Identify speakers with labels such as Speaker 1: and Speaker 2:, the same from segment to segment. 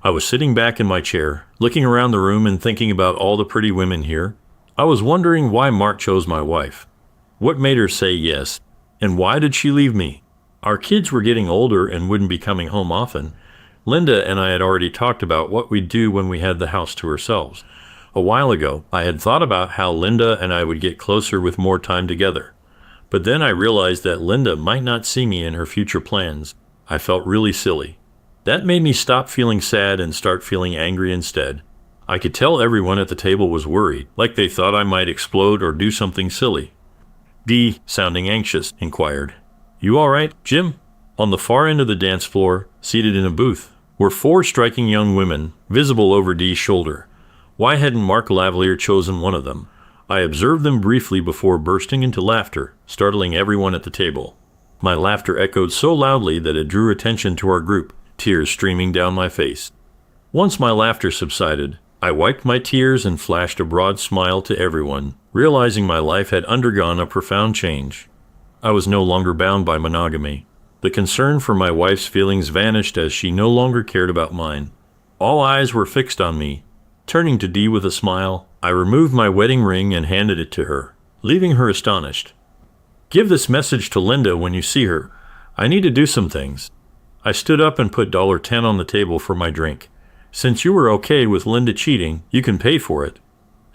Speaker 1: I was sitting back in my chair, looking around the room and thinking about all the pretty women here. I was wondering why Mark chose my wife. What made her say yes? And why did she leave me? Our kids were getting older and wouldn't be coming home often. Linda and I had already talked about what we'd do when we had the house to ourselves. A while ago, I had thought about how Linda and I would get closer with more time together. But then I realized that Linda might not see me in her future plans. I felt really silly. That made me stop feeling sad and start feeling angry instead. I could tell everyone at the table was worried, like they thought I might explode or do something silly. Dee, sounding anxious, inquired, "You all right, Jim?" On the far end of the dance floor, seated in a booth, were 4 striking young women, visible over Dee's shoulder. Why hadn't Mark Lavalier chosen one of them? I observed them briefly before bursting into laughter, startling everyone at the table. My laughter echoed so loudly that it drew attention to our group, tears streaming down my face. Once my laughter subsided, I wiped my tears and flashed a broad smile to everyone, realizing my life had undergone a profound change. I was no longer bound by monogamy. The concern for my wife's feelings vanished as she no longer cared about mine. All eyes were fixed on me. Turning to Dee with a smile, I removed my wedding ring and handed it to her, leaving her astonished. "Give this message to Linda when you see her. I need to do some things." I stood up and put $10 on the table for my drink. "Since you were okay with Linda cheating, you can pay for it."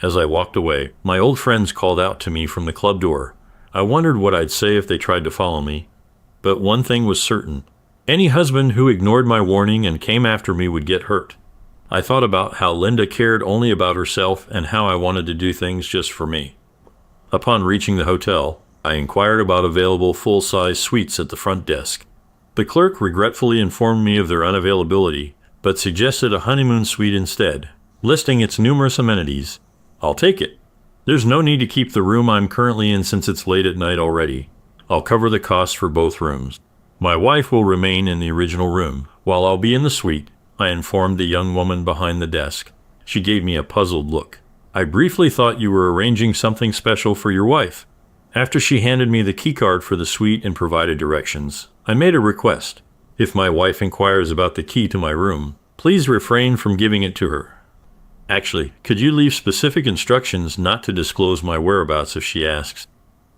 Speaker 1: As I walked away, my old friends called out to me from the club door. I wondered what I'd say if they tried to follow me. But one thing was certain. Any husband who ignored my warning and came after me would get hurt. I thought about how Linda cared only about herself and how I wanted to do things just for me. Upon reaching the hotel, I inquired about available full-size suites at the front desk. The clerk regretfully informed me of their unavailability, but suggested a honeymoon suite instead, listing its numerous amenities. "I'll take it. There's no need to keep the room I'm currently in since it's late at night already. I'll cover the cost for both rooms. My wife will remain in the original room, while I'll be in the suite," I informed the young woman behind the desk. She gave me a puzzled look. "I briefly thought you were arranging something special for your wife." After she handed me the keycard for the suite and provided directions, I made a request. "If my wife inquires about the key to my room, please refrain from giving it to her. Actually, could you leave specific instructions not to disclose my whereabouts if she asks?"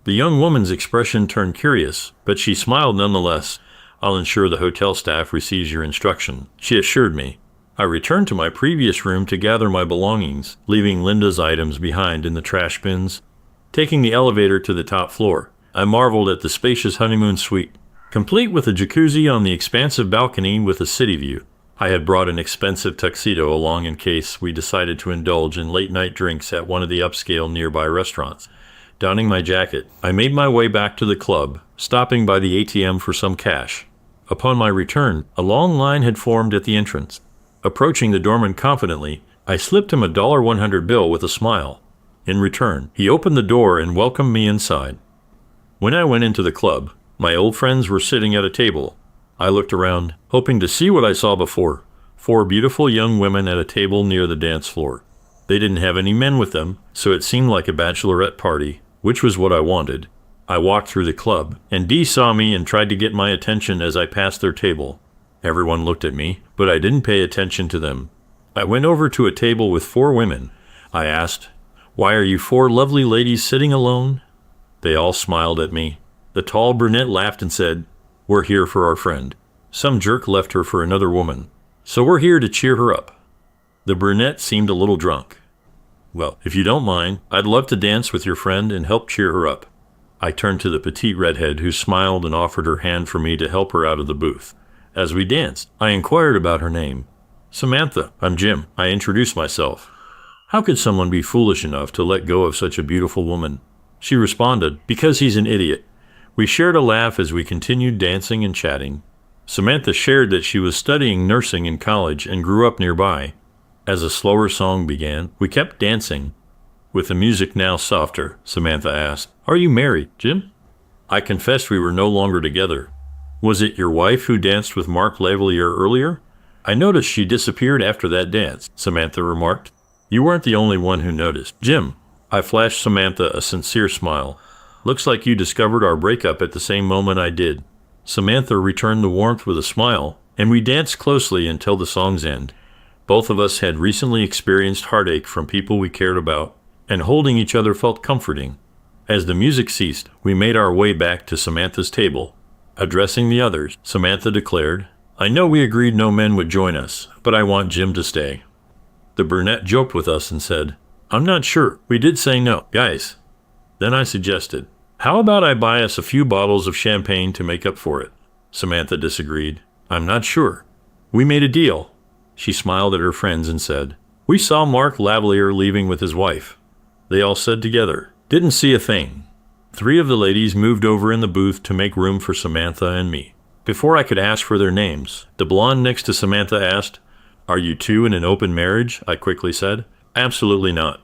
Speaker 1: The young woman's expression turned curious, but she smiled nonetheless. "I'll ensure the hotel staff receives your instruction," she assured me. I returned to my previous room to gather my belongings, leaving Linda's items behind in the trash bins. Taking the elevator to the top floor, I marveled at the spacious honeymoon suite, complete with a jacuzzi on the expansive balcony with a city view. I had brought an expensive tuxedo along in case we decided to indulge in late-night drinks at one of the upscale nearby restaurants. Donning my jacket, I made my way back to the club, stopping by the ATM for some cash. Upon my return, a long line had formed at the entrance. Approaching the doorman confidently, I slipped him a $100 bill with a smile. In return, he opened the door and welcomed me inside. When I went into the club, my old friends were sitting at a table. I looked around, hoping to see what I saw before. 4 beautiful young women at a table near the dance floor. They didn't have any men with them, so it seemed like a bachelorette party, which was what I wanted. I walked through the club, and Dee saw me and tried to get my attention as I passed their table. Everyone looked at me, but I didn't pay attention to them. I went over to a table with 4 women. I asked, "Why are you 4 lovely ladies sitting alone?" They all smiled at me. The tall brunette laughed and said, "We're here for our friend. Some jerk left her for another woman, so we're here to cheer her up." The brunette seemed a little drunk. "Well, if you don't mind, I'd love to dance with your friend and help cheer her up." I turned to the petite redhead who smiled and offered her hand for me to help her out of the booth. As we danced, I inquired about her name. "Samantha, I'm Jim," I introduced myself. "How could someone be foolish enough to let go of such a beautiful woman?" She responded, "Because he's an idiot." We shared a laugh as we continued dancing and chatting. Samantha shared that she was studying nursing in college and grew up nearby. As a slower song began, we kept dancing. With the music now softer, Samantha asked, "Are you married, Jim?" I confessed we were no longer together. "Was it your wife who danced with Mark Lavalier earlier?" "I noticed she disappeared after that dance," Samantha remarked. "You weren't the only one who noticed, Jim." I flashed Samantha a sincere smile. "Looks like you discovered our breakup at the same moment I did." Samantha returned the warmth with a smile, and we danced closely until the song's end. Both of us had recently experienced heartache from people we cared about, and holding each other felt comforting. As the music ceased, we made our way back to Samantha's table. Addressing the others, Samantha declared, "I know we agreed no men would join us, but I want Jim to stay." The brunette joked with us and said, "I'm not sure. We did say no, guys." Then I suggested, "How about I buy us a few bottles of champagne to make up for it?" Samantha disagreed. "I'm not sure." We made a deal. She smiled at her friends and said, "We saw Mark Lavalier leaving with his wife." They all said together, "Didn't see a thing." 3 of the ladies moved over in the booth to make room for Samantha and me. Before I could ask for their names, the blonde next to Samantha asked, "Are you two in an open marriage?" I quickly said, "Absolutely not."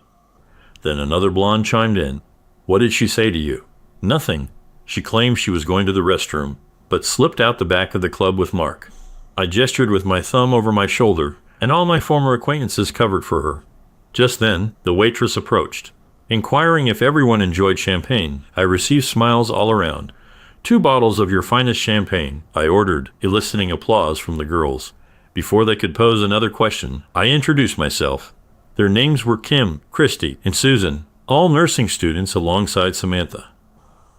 Speaker 1: Then another blonde chimed in. "What did she say to you?" "Nothing. She claimed she was going to the restroom, but slipped out the back of the club with Mark." I gestured with my thumb over my shoulder, and all my former acquaintances covered for her. Just then, the waitress approached. Inquiring if everyone enjoyed champagne, I received smiles all around. "2 bottles of your finest champagne," I ordered, eliciting applause from the girls. Before they could pose another question, I introduced myself. Their names were Kim, Christy, and Susan, all nursing students alongside Samantha.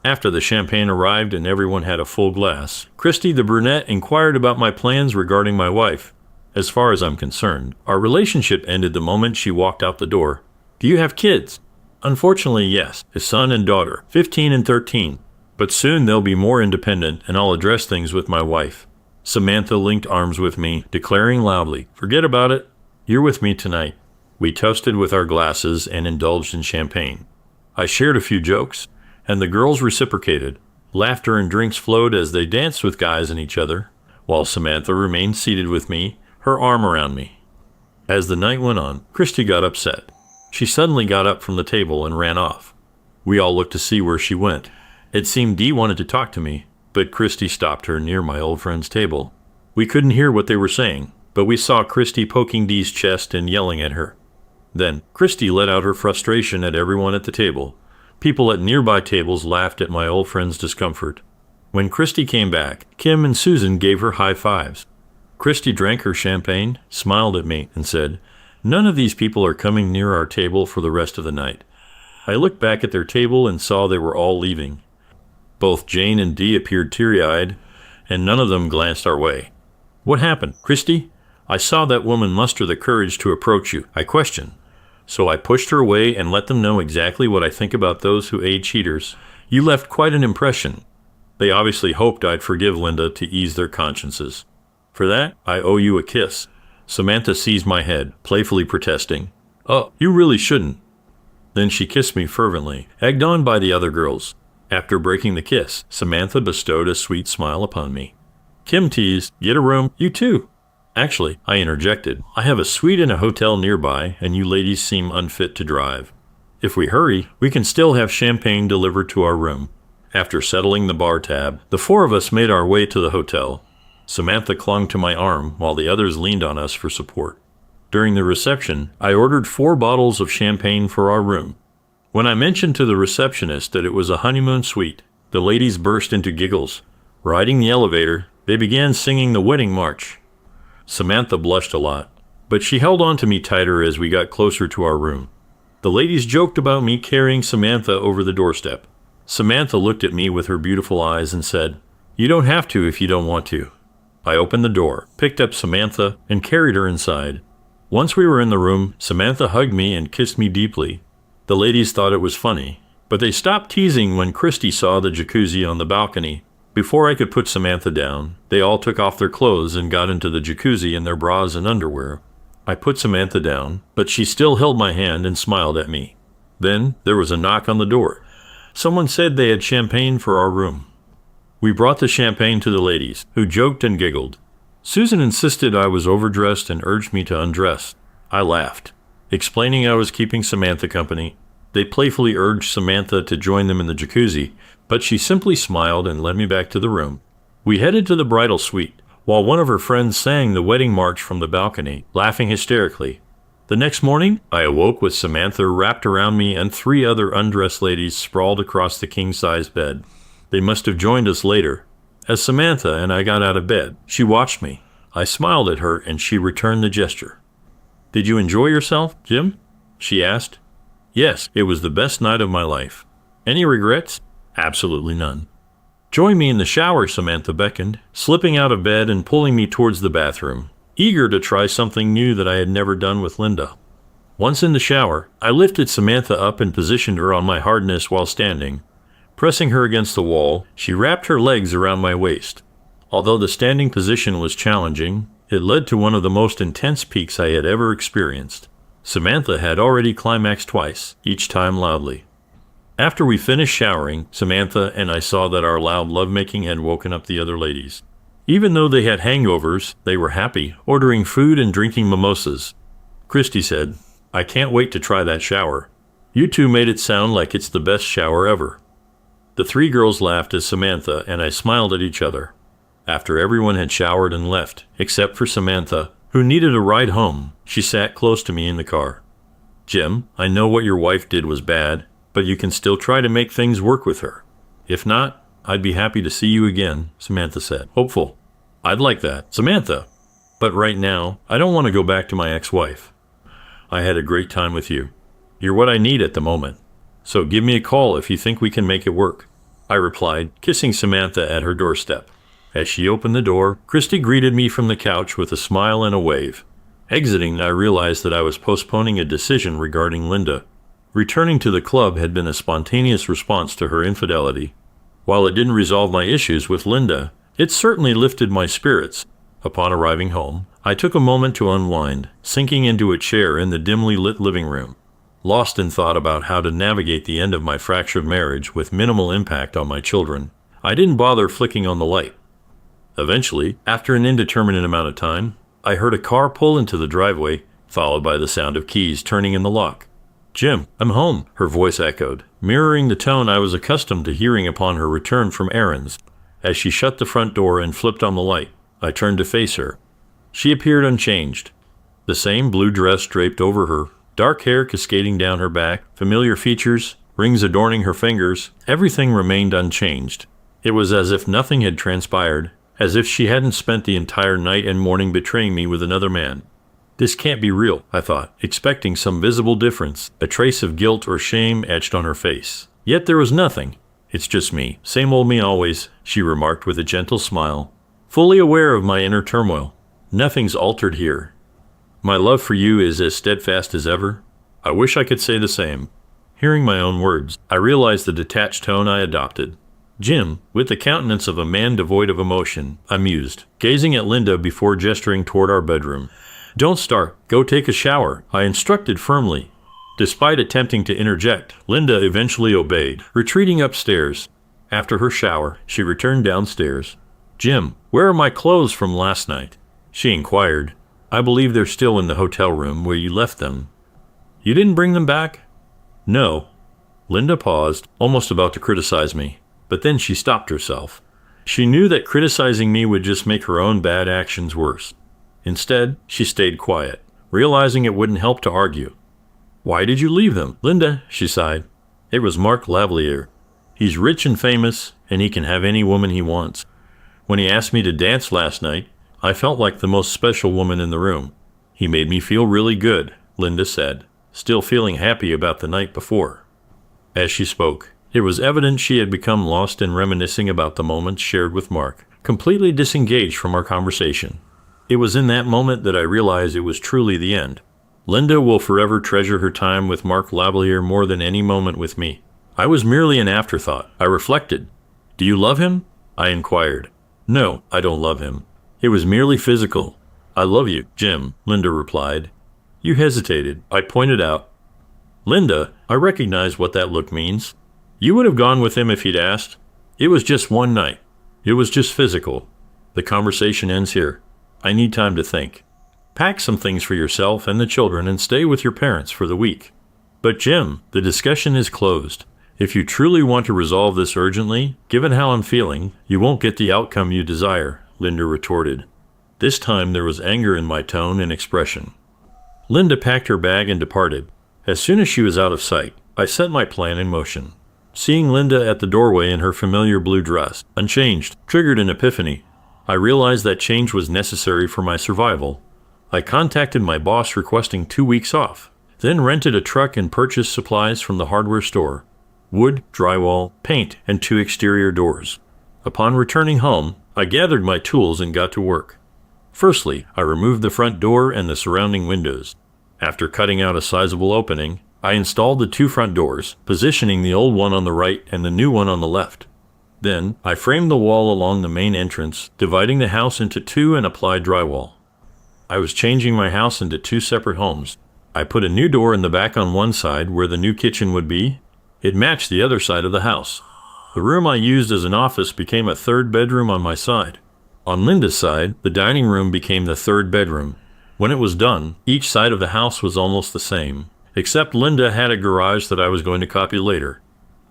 Speaker 1: After the champagne arrived and everyone had a full glass, Christy the brunette inquired about my plans regarding my wife. As far as I'm concerned, our relationship ended the moment she walked out the door. "Do you have kids?" "Unfortunately, yes, a son and daughter, 15 and 13. But soon they'll be more independent and I'll address things with my wife." Samantha linked arms with me, declaring loudly, "Forget about it. You're with me tonight." We toasted with our glasses and indulged in champagne. I shared a few jokes, and the girls reciprocated. Laughter and drinks flowed as they danced with guys and each other, while Samantha remained seated with me, her arm around me. As the night went on, Christy got upset. She suddenly got up from the table and ran off. We all looked to see where she went. It seemed Dee wanted to talk to me, but Christy stopped her near my old friend's table. We couldn't hear what they were saying, but we saw Christy poking Dee's chest and yelling at her. Then, Christy let out her frustration at everyone at the table. People at nearby tables laughed at my old friend's discomfort. When Christy came back, Kim and Susan gave her high fives. Christy drank her champagne, smiled at me, and said, "None of these people are coming near our table for the rest of the night." I looked back at their table and saw they were all leaving. Both Jane and Dee appeared teary-eyed, and none of them glanced our way. "What happened, Christy? I saw that woman muster the courage to approach you," I questioned. So I pushed her away and let them know exactly what I think about those who aid cheaters. "You left quite an impression." They obviously hoped I'd forgive Linda to ease their consciences. "For that, I owe you a kiss." Samantha seized my head, playfully protesting. "Oh, you really shouldn't." Then she kissed me fervently, egged on by the other girls. After breaking the kiss, Samantha bestowed a sweet smile upon me. Kim teased, "Get a room, you too." "Actually," I interjected, "I have a suite in a hotel nearby, and you ladies seem unfit to drive. If we hurry, we can still have champagne delivered to our room." After settling the bar tab, the 4 of us made our way to the hotel. Samantha clung to my arm while the others leaned on us for support. During the reception, I ordered 4 bottles of champagne for our room. When I mentioned to the receptionist that it was a honeymoon suite, the ladies burst into giggles. Riding the elevator, they began singing the wedding march. Samantha blushed a lot, but she held on to me tighter as we got closer to our room. The ladies joked about me carrying Samantha over the doorstep. Samantha looked at me with her beautiful eyes and said, "You don't have to if you don't want to." I opened the door, picked up Samantha, and carried her inside. Once we were in the room, Samantha hugged me and kissed me deeply. The ladies thought it was funny, but they stopped teasing when Christy saw the jacuzzi on the balcony. Before I could put Samantha down, they all took off their clothes and got into the jacuzzi in their bras and underwear. I put Samantha down, but she still held my hand and smiled at me. Then there was a knock on the door. Someone said they had champagne for our room. We brought the champagne to the ladies, who joked and giggled. Susan insisted I was overdressed and urged me to undress. I laughed, explaining I was keeping Samantha company. They playfully urged Samantha to join them in the jacuzzi, but she simply smiled and led me back to the room. We headed to the bridal suite, while one of her friends sang the wedding march from the balcony, laughing hysterically. The next morning, I awoke with Samantha wrapped around me and 3 other undressed ladies sprawled across the king-size bed. They must have joined us later. As Samantha and I got out of bed, she watched me. I smiled at her and she returned the gesture. Did you enjoy yourself, Jim? She asked. Yes, it was the best night of my life. Any regrets? Absolutely none. Join me in the shower, Samantha beckoned, slipping out of bed and pulling me towards the bathroom, eager to try something new that I had never done with Linda. Once in the shower, I lifted Samantha up and positioned her on my hardness while standing. Pressing her against the wall, she wrapped her legs around my waist. Although the standing position was challenging, it led to one of the most intense peaks I had ever experienced. Samantha had already climaxed twice, each time loudly. After we finished showering, Samantha and I saw that our loud lovemaking had woken up the other ladies. Even though they had hangovers, they were happy, ordering food and drinking mimosas. Christy said, "I can't wait to try that shower. You two made it sound like it's the best shower ever." The three girls laughed as Samantha and I smiled at each other. After everyone had showered and left, except for Samantha, who needed a ride home, she sat close to me in the car. "Jim, I know what your wife did was bad, but you can still try to make things work with her. If not, I'd be happy to see you again," Samantha said, hopeful. "I'd like that, Samantha. But right now, I don't want to go back to my ex-wife. I had a great time with you. You're what I need at the moment. So give me a call if you think we can make it work," I replied, kissing Samantha at her doorstep. As she opened the door, Christy greeted me from the couch with a smile and a wave. Exiting, I realized that I was postponing a decision regarding Linda. Returning to the club had been a spontaneous response to her infidelity. While it didn't resolve my issues with Linda, it certainly lifted my spirits. Upon arriving home, I took a moment to unwind, sinking into a chair in the dimly lit living room. Lost in thought about how to navigate the end of my fractured marriage with minimal impact on my children, I didn't bother flicking on the light. Eventually, after an indeterminate amount of time, I heard a car pull into the driveway, followed by the sound of keys turning in the lock. "Jim, I'm home," her voice echoed, mirroring the tone I was accustomed to hearing upon her return from errands. As she shut the front door and flipped on the light, I turned to face her. She appeared unchanged. The same blue dress draped over her, dark hair cascading down her back, familiar features, rings adorning her fingers, everything remained unchanged. It was as if nothing had transpired, as if she hadn't spent the entire night and morning betraying me with another man. This can't be real, I thought, expecting some visible difference, a trace of guilt or shame etched on her face. Yet there was nothing. "It's just me, same old me always," she remarked with a gentle smile, fully aware of my inner turmoil. "Nothing's altered here. My love for you is as steadfast as ever. I wish I could say the same." Hearing my own words, I realized the detached tone I adopted. Jim, with the countenance of a man devoid of emotion, I mused, gazing at Linda before gesturing toward our bedroom. "Don't start. Go take a shower," I instructed firmly. Despite attempting to interject, Linda eventually obeyed, retreating upstairs. After her shower, she returned downstairs. "Jim, where are my clothes from last night?" she inquired. "I believe they're still in the hotel room where you left them." "You didn't bring them back?" "No." Linda paused, almost about to criticize me. But then she stopped herself. She knew that criticizing me would just make her own bad actions worse. Instead, she stayed quiet, realizing it wouldn't help to argue. "Why did you leave them?" "Linda," she sighed. "It was Mark Lavalier. He's rich and famous, and he can have any woman he wants. When he asked me to dance last night, I felt like the most special woman in the room. He made me feel really good," Linda said, still feeling happy about the night before. As she spoke, it was evident she had become lost in reminiscing about the moments shared with Mark, completely disengaged from our conversation. It was in that moment that I realized it was truly the end. Linda will forever treasure her time with Mark Lavalier more than any moment with me. I was merely an afterthought, I reflected. "Do you love him?" I inquired. "No, I don't love him. It was merely physical." "I love you, Jim," Linda replied. "You hesitated," I pointed out. "Linda, I recognize what that look means. You would have gone with him if he'd asked. It was just one night. It was just physical. The conversation ends here. I need time to think. Pack some things for yourself and the children and stay with your parents for the week." "But Jim, the discussion is closed. If you truly want to resolve this urgently, given how I'm feeling, you won't get the outcome you desire," Linda retorted. This time there was anger in my tone and expression. Linda packed her bag and departed. As soon as she was out of sight, I set my plan in motion. Seeing Linda at the doorway in her familiar blue dress, unchanged, triggered an epiphany. I realized that change was necessary for my survival. I contacted my boss requesting 2 weeks off, then rented a truck and purchased supplies from the hardware store: wood, drywall, paint, and 2 exterior doors. Upon returning home, I gathered my tools and got to work. Firstly, I removed the front door and the surrounding windows. After cutting out a sizable opening, I installed the 2 front doors, positioning the old one on the right and the new one on the left. Then, I framed the wall along the main entrance, dividing the house into 2 and applied drywall. I was changing my house into 2 separate homes. I put a new door in the back on one side where the new kitchen would be. It matched the other side of the house. The room I used as an office became a 3rd bedroom on my side. On Linda's side, the dining room became the 3rd bedroom. When it was done, each side of the house was almost the same, except Linda had a garage that I was going to copy later.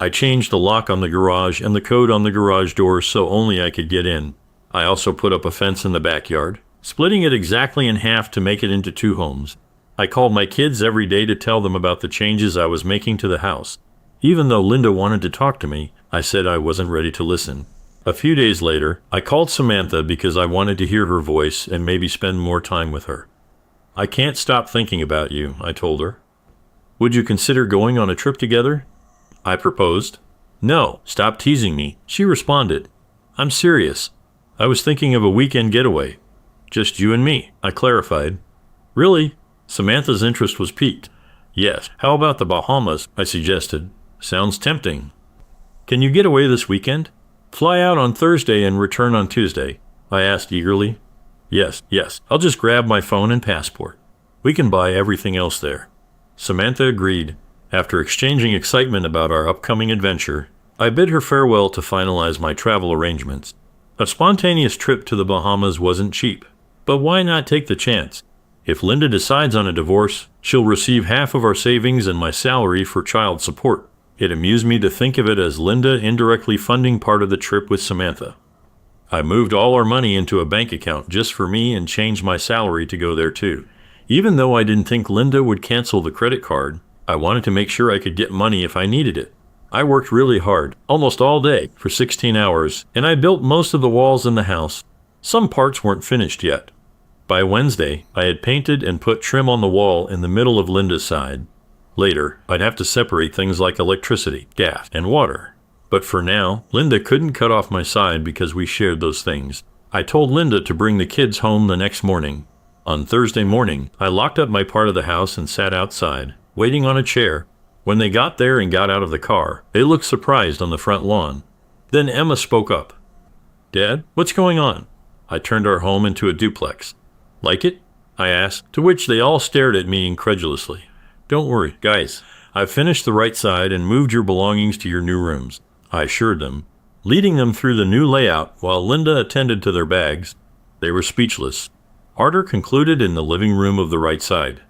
Speaker 1: I changed the lock on the garage and the code on the garage doors so only I could get in. I also put up a fence in the backyard, splitting it exactly in half to make it into 2 homes. I called my kids every day to tell them about the changes I was making to the house. Even though Linda wanted to talk to me, I said I wasn't ready to listen. A few days later, I called Samantha because I wanted to hear her voice and maybe spend more time with her. "I can't stop thinking about you," I told her. "Would you consider going on a trip together?" I proposed. "No, stop teasing me," she responded. "I'm serious. I was thinking of a weekend getaway. Just you and me," I clarified. "Really?" Samantha's interest was piqued. "Yes, how about the Bahamas?" I suggested. "Sounds tempting." "Can you get away this weekend? Fly out on Thursday and return on Tuesday?" I asked eagerly. Yes, I'll just grab my phone and passport. We can buy everything else there." Samantha agreed. After exchanging excitement about our upcoming adventure, I bid her farewell to finalize my travel arrangements. A spontaneous trip to the Bahamas wasn't cheap, but why not take the chance? If Linda decides on a divorce, she'll receive half of our savings and my salary for child support. It amused me to think of it as Linda indirectly funding part of the trip with Samantha. I moved all our money into a bank account just for me and changed my salary to go there too. Even though I didn't think Linda would cancel the credit card, I wanted to make sure I could get money if I needed it. I worked really hard, almost all day, for 16 hours, and I built most of the walls in the house. Some parts weren't finished yet. By Wednesday, I had painted and put trim on the wall in the middle of Linda's side. Later, I'd have to separate things like electricity, gas, and water. But for now, Linda couldn't cut off my side because we shared those things. I told Linda to bring the kids home the next morning. On Thursday morning, I locked up my part of the house and sat outside, waiting on a chair. When they got there and got out of the car, they looked surprised on the front lawn. Then Emma spoke up. "Dad, what's going on?" I turned our home into a duplex. "Like it?" I asked, to which they all stared at me incredulously. "Don't worry, guys. I've finished the right side and moved your belongings to your new rooms," I assured them, leading them through the new layout while Linda attended to their bags. They were speechless. Arter concluded in the living room of the right side.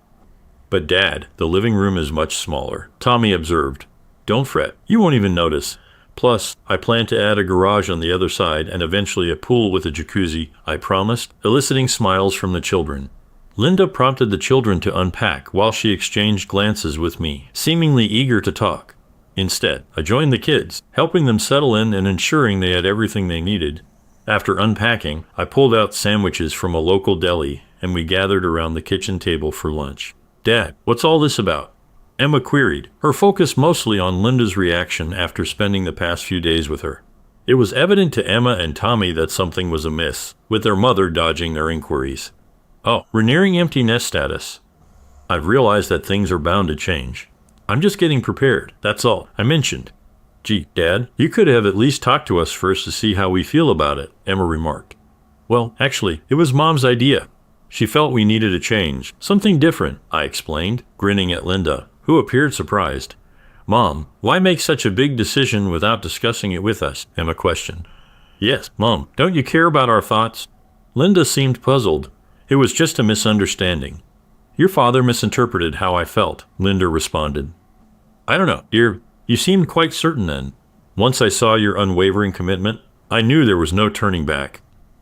Speaker 1: "But Dad, the living room is much smaller," Tommy observed. "Don't fret, you won't even notice. Plus, I plan to add a garage on the other side and eventually a pool with a jacuzzi," I promised, eliciting smiles from the children. Linda prompted the children to unpack while she exchanged glances with me, seemingly eager to talk. Instead, I joined the kids, helping them settle in and ensuring they had everything they needed. After unpacking, I pulled out sandwiches from a local deli, and we gathered around the kitchen table for lunch. "Dad, what's all this about?" Emma queried, her focus mostly on Linda's reaction after spending the past few days with her. It was evident to Emma and Tommy that something was amiss, with their mother dodging their inquiries. "Oh, we're nearing empty nest status. I've realized that things are bound to change. I'm just getting prepared, that's all," I mentioned. "Gee, Dad, you could have at least talked to us first to see how we feel about it," Emma remarked. "Well, actually, it was Mom's idea. She felt we needed a change, something different," I explained, grinning at Linda, who appeared surprised. "Mom, why make such a big decision without discussing it with us?" Emma questioned. "Yes, Mom, don't you care about our thoughts?" Linda seemed puzzled. "It was just a misunderstanding. Your father misinterpreted how I felt," Linda responded. "I don't know, dear. You seemed quite certain then. Once I saw your unwavering commitment, I knew there was no turning back,"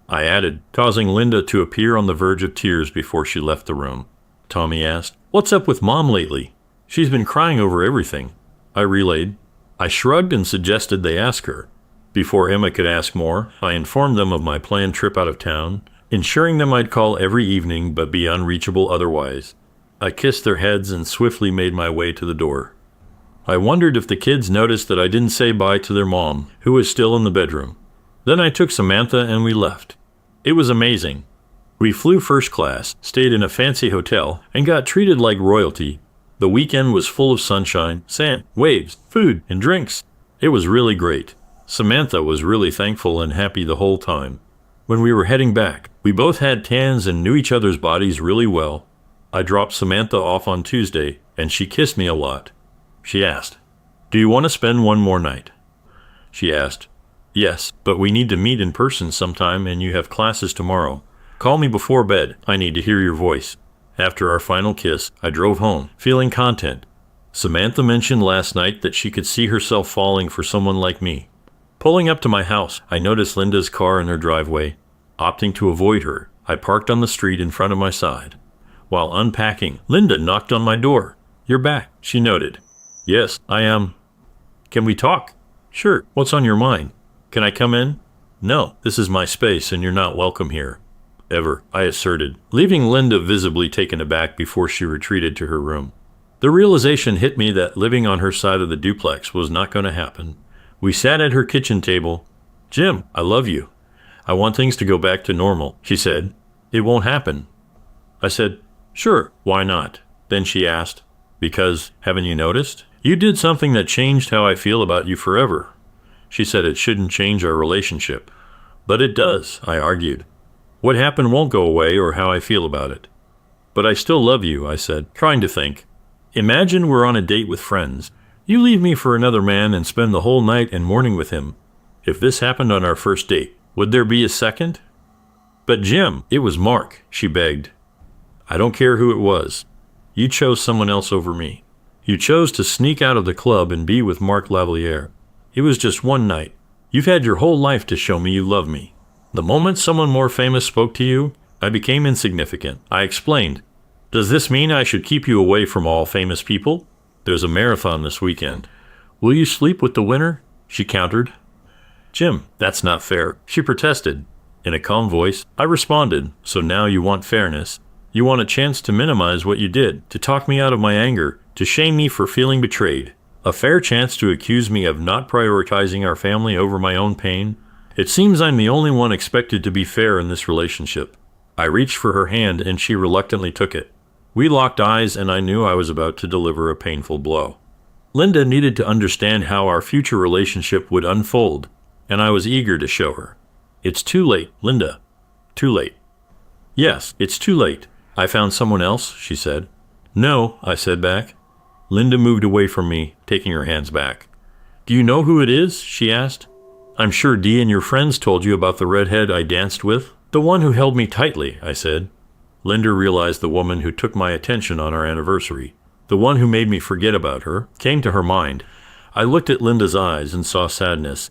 Speaker 1: I added, causing Linda to appear on the verge of tears before she left the room. Tommy asked, "What's up with Mom lately? She's been crying over everything." I relayed. I shrugged and suggested they ask her. Before Emma could ask more, I informed them of my planned trip out of town, ensuring them I'd call every evening but be unreachable otherwise. I kissed their heads and swiftly made my way to the door. I wondered if the kids noticed that I didn't say bye to their mom, who was still in the bedroom. Then I took Samantha and we left. It was amazing. We flew first class, stayed in a fancy hotel, and got treated like royalty. The weekend was full of sunshine, sand, waves, food, and drinks. It was really great. Samantha was really thankful and happy the whole time. When we were heading back, we both had tans and knew each other's bodies really well. I dropped Samantha off on Tuesday, and she kissed me a lot. She asked, "Do you want to spend one more night?" She asked, "Yes, but we need to meet in person sometime and you have classes tomorrow. Call me before bed. I need to hear your voice." After our final kiss, I drove home, feeling content. Samantha mentioned last night that she could see herself falling for someone like me. Pulling up to my house, I noticed Linda's car in her driveway. Opting to avoid her, I parked on the street in front of my side. While unpacking, Linda knocked on my door. "You're back," she noted. "Yes, I am." "Can we talk?" "Sure. What's on your mind?" "Can I come in?" "No, this is my space and you're not welcome here." "Ever," I asserted, leaving Linda visibly taken aback before she retreated to her room. The realization hit me that living on her side of the duplex was not going to happen. We sat at her kitchen table. "Jim, I love you. I want things to go back to normal," she said. "It won't happen." I said, "Sure, why not?" Then she asked, "Because, haven't you noticed? You did something that changed how I feel about you forever." She said it shouldn't change our relationship. "But it does," I argued. "What happened won't go away or how I feel about it." "But I still love you," I said, trying to think. "Imagine we're on a date with friends. You leave me for another man and spend the whole night and morning with him. If this happened on our first date, would there be a second?" "But Jim, it was Mark," she begged. "I don't care who it was. You chose someone else over me. You chose to sneak out of the club and be with Mark Lavalier. It was just one night. You've had your whole life to show me you love me. The moment someone more famous spoke to you, I became insignificant." I explained. "Does this mean I should keep you away from all famous people? There's a marathon this weekend. Will you sleep with the winner?" she countered. "Jim, that's not fair," she protested. In a calm voice, I responded, "So now you want fairness. You want a chance to minimize what you did, to talk me out of my anger, to shame me for feeling betrayed. A fair chance to accuse me of not prioritizing our family over my own pain. It seems I'm the only one expected to be fair in this relationship." I reached for her hand and she reluctantly took it. We locked eyes and I knew I was about to deliver a painful blow. Linda needed to understand how our future relationship would unfold, and I was eager to show her. "It's too late, Linda. Too late." "Yes, it's too late. I found someone else," she said. "No," I said back. Linda moved away from me, taking her hands back. "Do you know who it is?" she asked. "I'm sure Dee and your friends told you about the redhead I danced with." "The one who held me tightly," I said. Linda realized the woman who took my attention on our anniversary, the one who made me forget about her, came to her mind. I looked at Linda's eyes and saw sadness.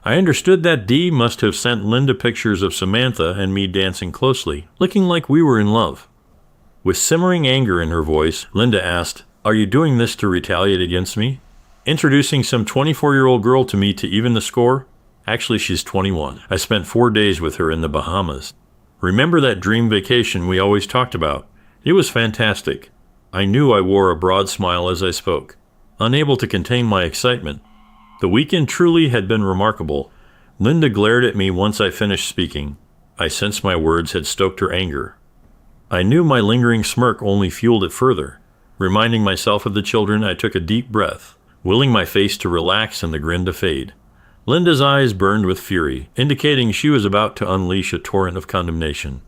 Speaker 1: I understood that Dee must have sent Linda pictures of Samantha and me dancing closely, looking like we were in love. With simmering anger in her voice, Linda asked, "Are you doing this to retaliate against me? Introducing some 24-year-old girl to me to even the score? Actually, she's 21. I spent 4 days with her in the Bahamas. Remember that dream vacation we always talked about? It was fantastic." I knew I wore a broad smile as I spoke, unable to contain my excitement. The weekend truly had been remarkable. Linda glared at me once I finished speaking. I sensed my words had stoked her anger. I knew my lingering smirk only fueled it further. Reminding myself of the children, I took a deep breath, willing my face to relax and the grin to fade. Linda's eyes burned with fury, indicating she was about to unleash a torrent of condemnation.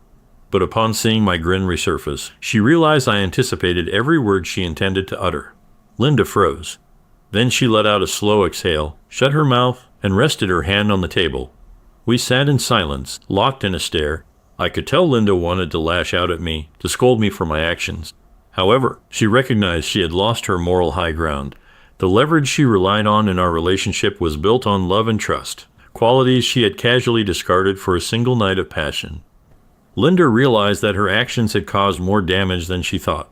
Speaker 1: But upon seeing my grin resurface, she realized I anticipated every word she intended to utter. Linda froze. Then she let out a slow exhale, shut her mouth, and rested her hand on the table. We sat in silence, locked in a stare. I could tell Linda wanted to lash out at me, to scold me for my actions. However, she recognized she had lost her moral high ground. The leverage she relied on in our relationship was built on love and trust, qualities she had casually discarded for a single night of passion. Linda realized that her actions had caused more damage than she thought.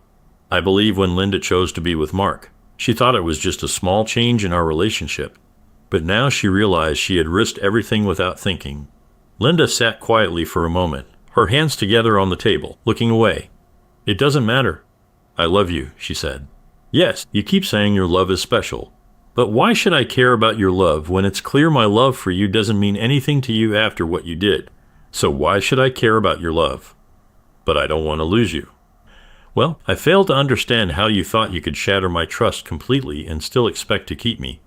Speaker 1: I believe when Linda chose to be with Mark, she thought it was just a small change in our relationship. But now she realized she had risked everything without thinking. Linda sat quietly for a moment, her hands together on the table, looking away. It doesn't matter. I love you, she said. Yes, you keep saying your love is special. But why should I care about your love when it's clear my love for you doesn't mean anything to you after what you did? So why should I care about your love? But I don't want to lose you. Well, I fail to understand how you thought you could shatter my trust completely and still expect to keep me.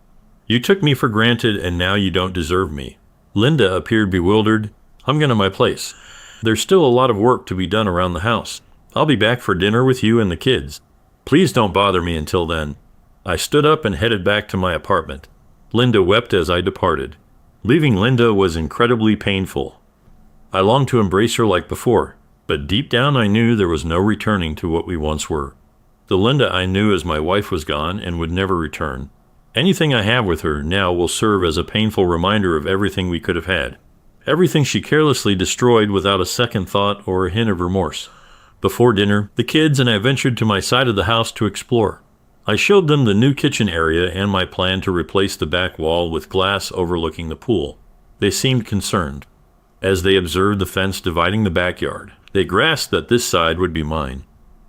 Speaker 1: You took me for granted and now you don't deserve me. Linda appeared bewildered. I'm going to my place. There's still a lot of work to be done around the house. I'll be back for dinner with you and the kids. Please don't bother me until then. I stood up and headed back to my apartment. Linda wept as I departed. Leaving Linda was incredibly painful. I longed to embrace her like before, but deep down I knew there was no returning to what we once were. The Linda I knew as my wife was gone and would never return. Anything I have with her now will serve as a painful reminder of everything we could have had. Everything she carelessly destroyed without a second thought or a hint of remorse. Before dinner, the kids and I ventured to my side of the house to explore. I showed them the new kitchen area and my plan to replace the back wall with glass overlooking the pool. They seemed concerned. As they observed the fence dividing the backyard, they grasped that this side would be mine.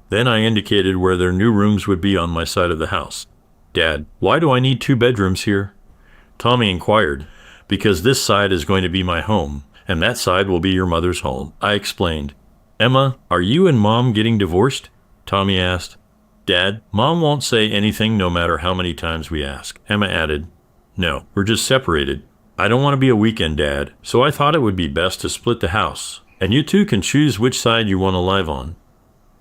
Speaker 1: Then I indicated where their new rooms would be on my side of the house. Dad, why do I need 2 bedrooms here? Tommy inquired. Because this side is going to be my home, and that side will be your mother's home, I explained. Emma, are you and Mom getting divorced? Tommy asked. Dad, Mom won't say anything no matter how many times we ask, Emma added. No, we're just separated. I don't want to be a weekend dad, so I thought it would be best to split the house, and you two can choose which side you want to live on.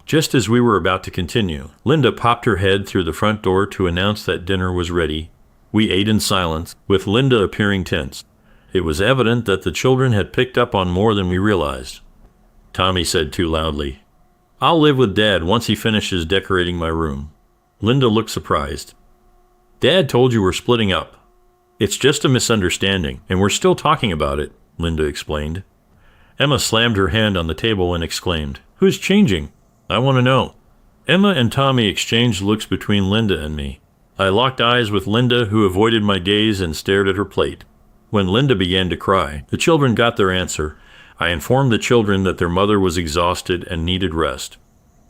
Speaker 1: Just as we were about to continue, Linda popped her head through the front door to announce that dinner was ready. We ate in silence, with Linda appearing tense. It was evident that the children had picked up on more than we realized. Tommy said too loudly, I'll live with Dad once he finishes decorating my room. Linda looked surprised. Dad told you we're splitting up. It's just a misunderstanding, and we're still talking about it, Linda explained. Emma slammed her hand on the table and exclaimed, Who's changing? I want to know. Emma and Tommy exchanged looks between Linda and me. I locked eyes with Linda, who avoided my gaze and stared at her plate. When Linda began to cry, the children got their answer. I informed the children that their mother was exhausted and needed rest.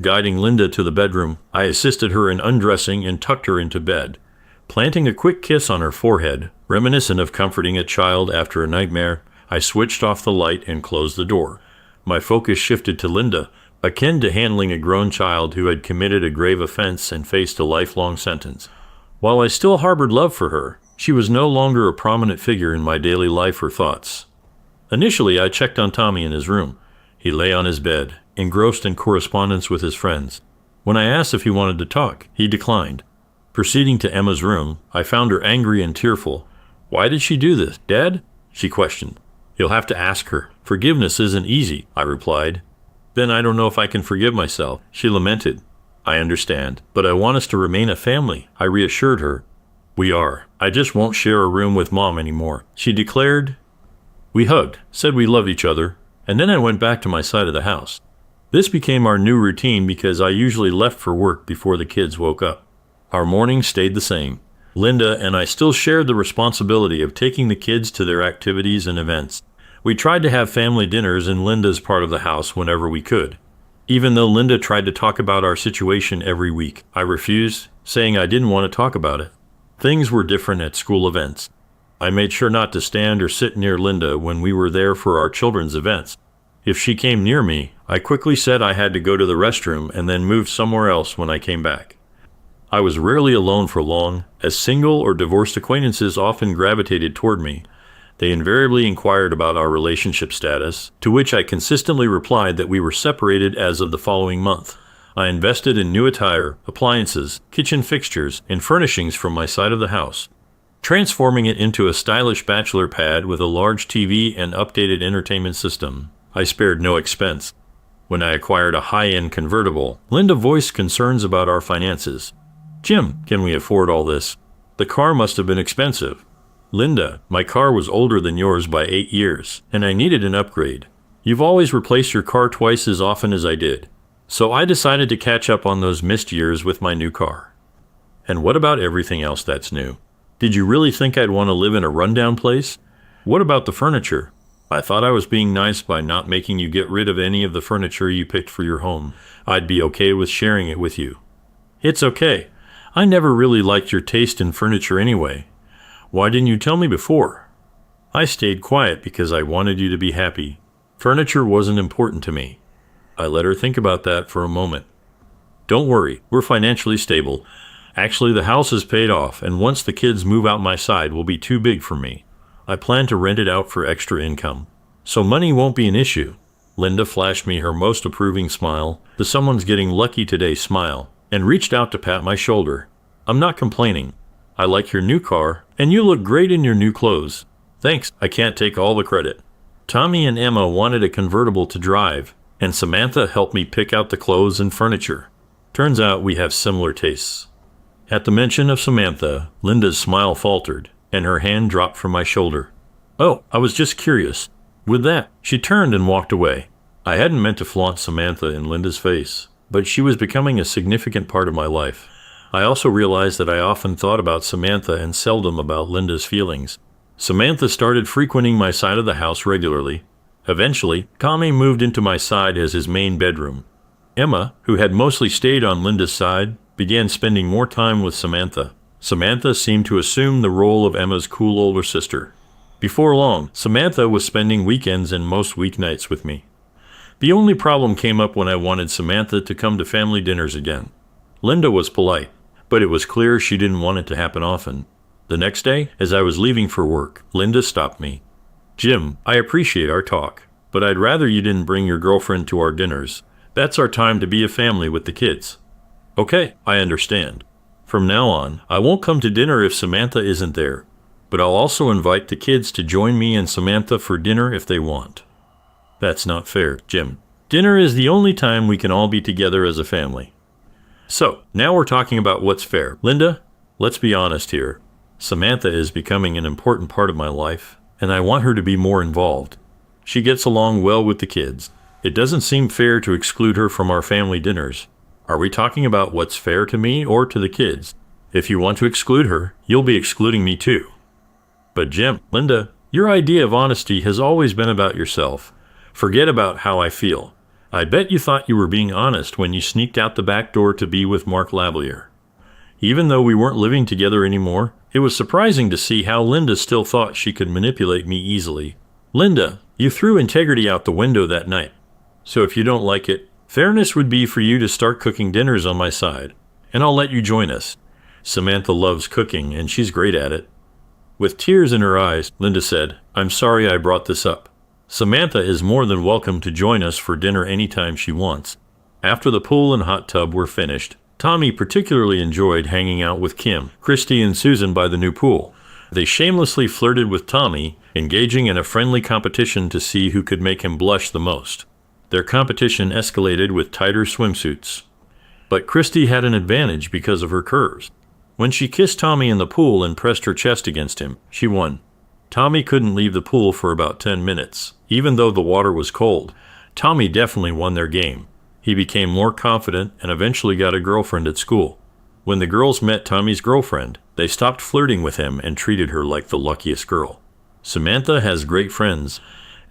Speaker 1: Guiding Linda to the bedroom, I assisted her in undressing and tucked her into bed. Planting a quick kiss on her forehead, reminiscent of comforting a child after a nightmare, I switched off the light and closed the door. My focus shifted to Linda, akin to handling a grown child who had committed a grave offense and faced a lifelong sentence. While I still harbored love for her, she was no longer a prominent figure in my daily life or thoughts. Initially, I checked on Tommy in his room. He lay on his bed, engrossed in correspondence with his friends. When I asked if he wanted to talk, he declined. Proceeding to Emma's room, I found her angry and tearful. Why did she do this, Dad? She questioned. You'll have to ask her. Forgiveness isn't easy, I replied. Then I don't know if I can forgive myself, she lamented. I understand, but I want us to remain a family, I reassured her. We are. I just won't share a room with Mom anymore, she declared. We hugged, said we loved each other, and then I went back to my side of the house. This became our new routine because I usually left for work before the kids woke up. Our mornings stayed the same. Linda and I still shared the responsibility of taking the kids to their activities and events. We tried to have family dinners in Linda's part of the house whenever we could. Even though Linda tried to talk about our situation every week, I refused, saying I didn't want to talk about it. Things were different at school events. I made sure not to stand or sit near Linda when we were there for our children's events. If she came near me, I quickly said I had to go to the restroom and then moved somewhere else when I came back. I was rarely alone for long, as single or divorced acquaintances often gravitated toward me. They invariably inquired about our relationship status, to which I consistently replied that we were separated as of the following month. I invested in new attire, appliances, kitchen fixtures, and furnishings from my side of the house, transforming it into a stylish bachelor pad with a large TV and updated entertainment system. I spared no expense. When I acquired a high-end convertible, Linda voiced concerns about our finances. Jim, can we afford all this? The car must have been expensive. Linda, my car was older than yours by 8 years, and I needed an upgrade. You've always replaced your car twice as often as I did. So I decided to catch up on those missed years with my new car. And what about everything else that's new? Did you really think I'd want to live in a rundown place? What about the furniture? I thought I was being nice by not making you get rid of any of the furniture you picked for your home. I'd be okay with sharing it with you. It's okay. I never really liked your taste in furniture anyway. Why didn't you tell me before? I stayed quiet because I wanted you to be happy. Furniture wasn't important to me. I let her think about that for a moment. Don't worry, we're financially stable. Actually, the house is paid off, and once the kids move out my side will be too big for me. I plan to rent it out for extra income. So money won't be an issue. Linda flashed me her most approving smile, the someone's getting lucky today smile, and reached out to pat my shoulder. I'm not complaining. I like your new car, and you look great in your new clothes. Thanks, I can't take all the credit. Tommy and Emma wanted a convertible to drive, and Samantha helped me pick out the clothes and furniture. Turns out we have similar tastes. At the mention of Samantha, Linda's smile faltered, and her hand dropped from my shoulder. Oh, I was just curious. With that, she turned and walked away. I hadn't meant to flaunt Samantha in Linda's face, but she was becoming a significant part of my life. I also realized that I often thought about Samantha and seldom about Linda's feelings. Samantha started frequenting my side of the house regularly. Eventually, Tommy moved into my side as his main bedroom. Emma, who had mostly stayed on Linda's side, began spending more time with Samantha. Samantha seemed to assume the role of Emma's cool older sister. Before long, Samantha was spending weekends and most weeknights with me. The only problem came up when I wanted Samantha to come to family dinners again. Linda was polite, but it was clear she didn't want it to happen often. The next day, as I was leaving for work, Linda stopped me. Jim, I appreciate our talk, but I'd rather you didn't bring your girlfriend to our dinners. That's our time to be a family with the kids. Okay, I understand. From now on, I won't come to dinner if Samantha isn't there, but I'll also invite the kids to join me and Samantha for dinner if they want. That's not fair, Jim. Dinner is the only time we can all be together as a family. So, now we're talking about what's fair. Linda, let's be honest here. Samantha is becoming an important part of my life, and I want her to be more involved. She gets along well with the kids. It doesn't seem fair to exclude her from our family dinners. Are we talking about what's fair to me or to the kids? If you want to exclude her, you'll be excluding me too. But Jim, Linda, your idea of honesty has always been about yourself. Forget about how I feel. I bet you thought you were being honest when you sneaked out the back door to be with Mark Lavalier. Even though we weren't living together anymore, it was surprising to see how Linda still thought she could manipulate me easily. Linda, you threw integrity out the window that night. So if you don't like it, fairness would be for you to start cooking dinners on my side, and I'll let you join us. Samantha loves cooking, and she's great at it. With tears in her eyes, Linda said, I'm sorry I brought this up. Samantha is more than welcome to join us for dinner anytime she wants. After the pool and hot tub were finished, Tommy particularly enjoyed hanging out with Kim, Christy, and Susan by the new pool. They shamelessly flirted with Tommy, engaging in a friendly competition to see who could make him blush the most. Their competition escalated with tighter swimsuits. But Christy had an advantage because of her curves. When she kissed Tommy in the pool and pressed her chest against him, she won. Tommy couldn't leave the pool for about 10 minutes. Even though the water was cold, Tommy definitely won their game. He became more confident and eventually got a girlfriend at school. When the girls met Tommy's girlfriend, they stopped flirting with him and treated her like the luckiest girl. Samantha has great friends.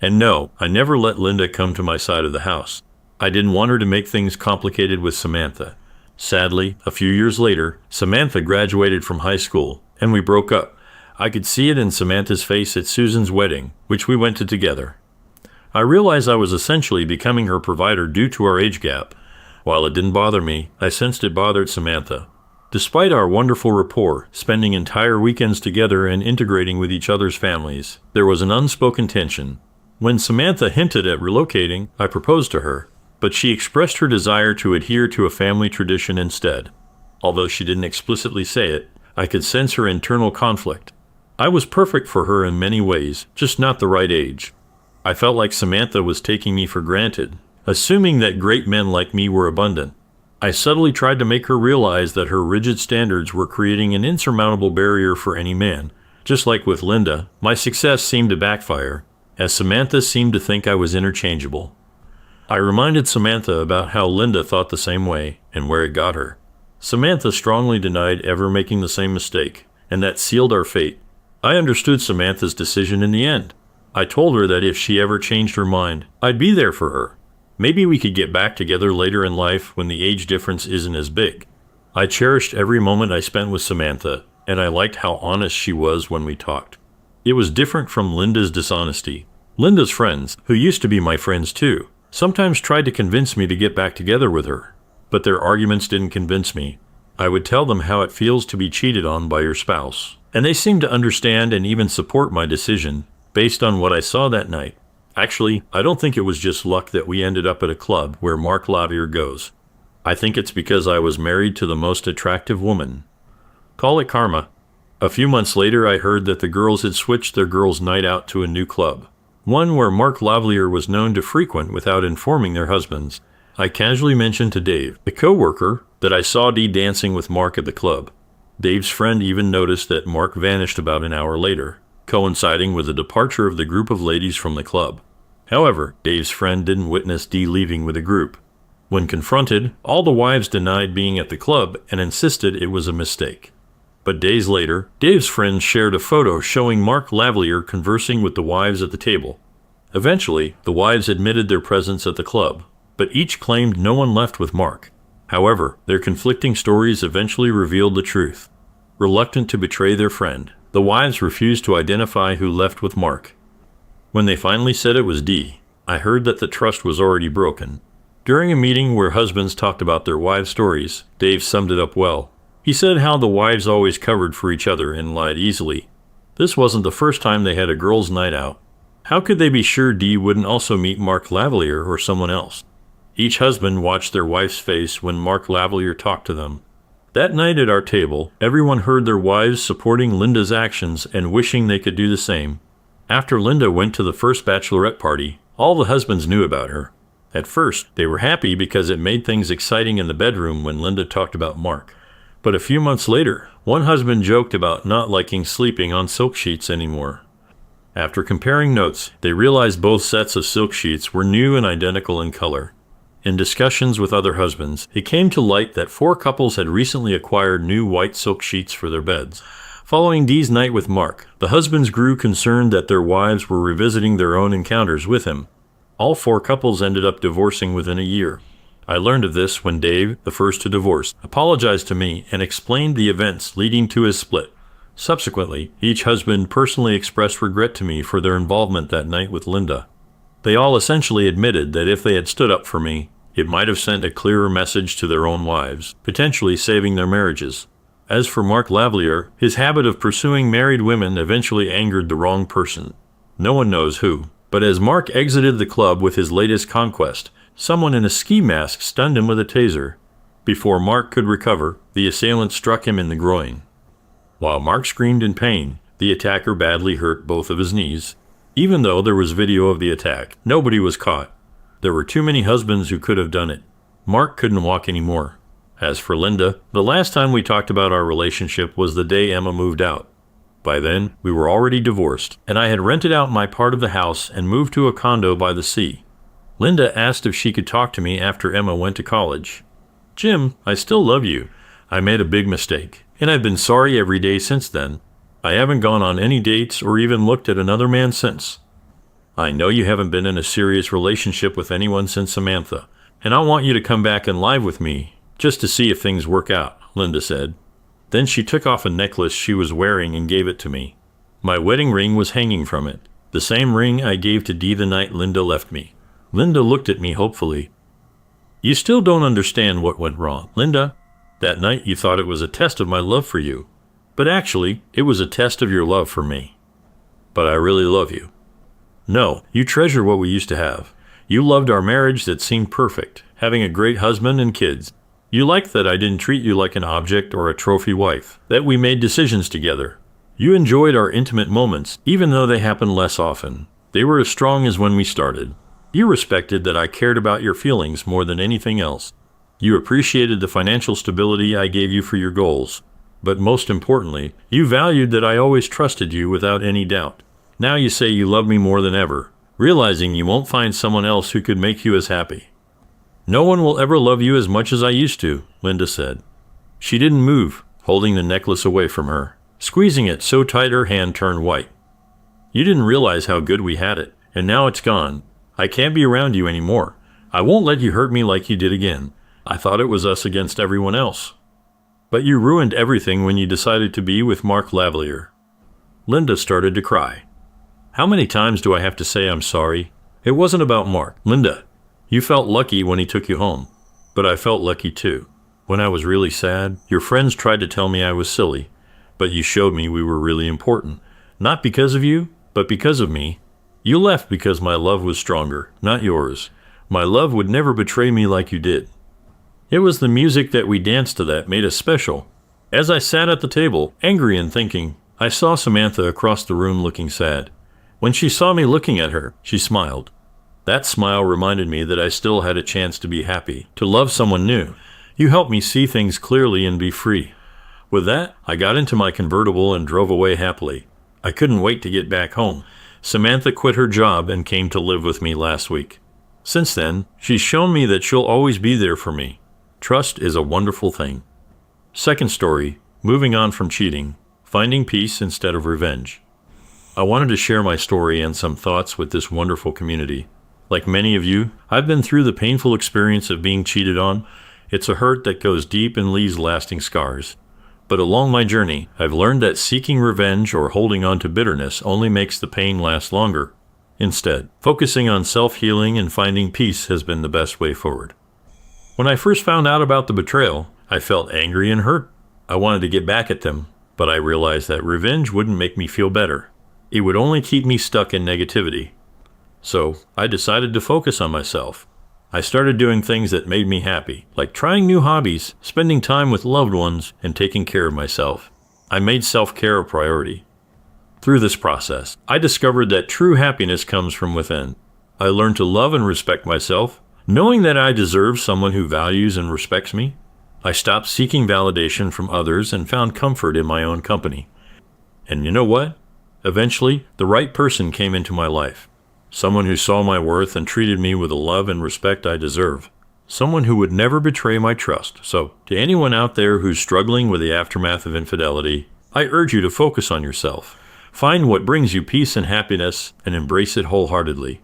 Speaker 1: And no, I never let Linda come to my side of the house. I didn't want her to make things complicated with Samantha. Sadly, a few years later, Samantha graduated from high school, and we broke up. I could see it in Samantha's face at Susan's wedding, which we went to together. I realized I was essentially becoming her provider due to our age gap. While it didn't bother me, I sensed it bothered Samantha. Despite our wonderful rapport, spending entire weekends together and integrating with each other's families, there was an unspoken tension. When Samantha hinted at relocating, I proposed to her, but she expressed her desire to adhere to a family tradition instead. Although she didn't explicitly say it, I could sense her internal conflict. I was perfect for her in many ways, just not the right age. I felt like Samantha was taking me for granted, assuming that great men like me were abundant. I subtly tried to make her realize that her rigid standards were creating an insurmountable barrier for any man. Just like with Linda, my success seemed to backfire, as Samantha seemed to think I was interchangeable. I reminded Samantha about how Linda thought the same way and where it got her. Samantha strongly denied ever making the same mistake, and that sealed our fate. I understood Samantha's decision in the end. I told her that if she ever changed her mind, I'd be there for her. Maybe we could get back together later in life when the age difference isn't as big. I cherished every moment I spent with Samantha, and I liked how honest she was when we talked. It was different from Linda's dishonesty. Linda's friends, who used to be my friends too, sometimes tried to convince me to get back together with her, but their arguments didn't convince me. I would tell them how it feels to be cheated on by your spouse, and they seemed to understand and even support my decision based on what I saw that night. Actually, I don't think it was just luck that we ended up at a club where Mark Lavier goes. I think it's because I was married to the most attractive woman. Call it karma. A few months later, I heard that the girls had switched their girls' night out to a new club, one where Mark Lavier was known to frequent without informing their husbands. I casually mentioned to Dave, a coworker, that I saw Dee dancing with Mark at the club. Dave's friend even noticed that Mark vanished about an hour later, coinciding with the departure of the group of ladies from the club. However, Dave's friend didn't witness Dee leaving with the group. When confronted, all the wives denied being at the club and insisted it was a mistake. But days later, Dave's friend shared a photo showing Mark Lavier conversing with the wives at the table. Eventually, the wives admitted their presence at the club, but each claimed no one left with Mark. However, their conflicting stories eventually revealed the truth. Reluctant to betray their friend, the wives refused to identify who left with Mark. When they finally said it was Dee, I heard that the trust was already broken. During a meeting where husbands talked about their wives' stories, Dave summed it up well. He said how the wives always covered for each other and lied easily. This wasn't the first time they had a girls' night out. How could they be sure Dee wouldn't also meet Mark Lavier or someone else? Each husband watched their wife's face when Mark Lavier talked to them. That night at our table, everyone heard their wives supporting Linda's actions and wishing they could do the same. After Linda went to the first bachelorette party, all the husbands knew about her. At first, they were happy because it made things exciting in the bedroom when Linda talked about Mark. But a few months later, one husband joked about not liking sleeping on silk sheets anymore. After comparing notes, they realized both sets of silk sheets were new and identical in color. In discussions with other husbands, it came to light that 4 couples had recently acquired new white silk sheets for their beds. Following Dee's night with Mark, the husbands grew concerned that their wives were revisiting their own encounters with him. All 4 couples ended up divorcing within a year. I learned of this when Dave, the first to divorce, apologized to me and explained the events leading to his split. Subsequently, each husband personally expressed regret to me for their involvement that night with Linda. They all essentially admitted that if they had stood up for me, it might have sent a clearer message to their own wives, potentially saving their marriages. As for Mark Lavier, his habit of pursuing married women eventually angered the wrong person. No one knows who. But as Mark exited the club with his latest conquest, someone in a ski mask stunned him with a taser. Before Mark could recover, the assailant struck him in the groin. While Mark screamed in pain, the attacker badly hurt both of his knees. Even though there was video of the attack, nobody was caught. There were too many husbands who could have done it. Mark couldn't walk anymore. As for Linda, the last time we talked about our relationship was the day Emma moved out. By then, we were already divorced, and I had rented out my part of the house and moved to a condo by the sea. Linda asked if she could talk to me after Emma went to college. Jim, I still love you. I made a big mistake, and I've been sorry every day since then. I haven't gone on any dates or even looked at another man since. I know you haven't been in a serious relationship with anyone since Samantha, and I want you to come back and live with me, just to see if things work out, Linda said. Then she took off a necklace she was wearing and gave it to me. My wedding ring was hanging from it, the same ring I gave to Dee the night Linda left me. Linda looked at me hopefully. You still don't understand what went wrong, Linda. That night you thought it was a test of my love for you. But actually, it was a test of your love for me. But I really love you. No, you treasure what we used to have. You loved our marriage that seemed perfect, having a great husband and kids. You liked that I didn't treat you like an object or a trophy wife, that we made decisions together. You enjoyed our intimate moments, even though they happened less often. They were as strong as when we started. You respected that I cared about your feelings more than anything else. You appreciated the financial stability I gave you for your goals. But most importantly, you valued that I always trusted you without any doubt. Now you say you love me more than ever, realizing you won't find someone else who could make you as happy. No one will ever love you as much as I used to, Linda said. She didn't move, holding the necklace away from her, squeezing it so tight her hand turned white. You didn't realize how good we had it, and now it's gone. I can't be around you anymore. I won't let you hurt me like you did again. I thought it was us against everyone else. But you ruined everything when you decided to be with Mark Lavalier." Linda started to cry. "How many times do I have to say I'm sorry? It wasn't about Mark. Linda, you felt lucky when he took you home, but I felt lucky too. When I was really sad, your friends tried to tell me I was silly, but you showed me we were really important. Not because of you, but because of me. You left because my love was stronger, not yours. My love would never betray me like you did. It was the music that we danced to that made us special." As I sat at the table, angry and thinking, I saw Samantha across the room looking sad. When she saw me looking at her, she smiled. That smile reminded me that I still had a chance to be happy, to love someone new. You helped me see things clearly and be free. With that, I got into my convertible and drove away happily. I couldn't wait to get back home. Samantha quit her job and came to live with me last week. Since then, she's shown me that she'll always be there for me. Trust is a wonderful thing. Second story, moving on from cheating, finding peace instead of revenge. I wanted to share my story and some thoughts with this wonderful community. Like many of you, I've been through the painful experience of being cheated on. It's a hurt that goes deep and leaves lasting scars. But along my journey, I've learned that seeking revenge or holding on to bitterness only makes the pain last longer. Instead, focusing on self-healing and finding peace has been the best way forward. When I first found out about the betrayal, I felt angry and hurt. I wanted to get back at them, but I realized that revenge wouldn't make me feel better. It would only keep me stuck in negativity. So, I decided to focus on myself. I started doing things that made me happy, like trying new hobbies, spending time with loved ones, and taking care of myself. I made self-care a priority. Through this process, I discovered that true happiness comes from within. I learned to love and respect myself, knowing that I deserve someone who values and respects me. I stopped seeking validation from others and found comfort in my own company. And you know what? Eventually, the right person came into my life. Someone who saw my worth and treated me with the love and respect I deserve. Someone who would never betray my trust. So, to anyone out there who's struggling with the aftermath of infidelity, I urge you to focus on yourself. Find what brings you peace and happiness and embrace it wholeheartedly.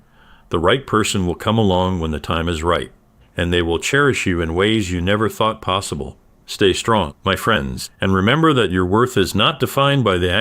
Speaker 1: The right person will come along when the time is right, and they will cherish you in ways you never thought possible. Stay strong, my friends, and remember that your worth is not defined by the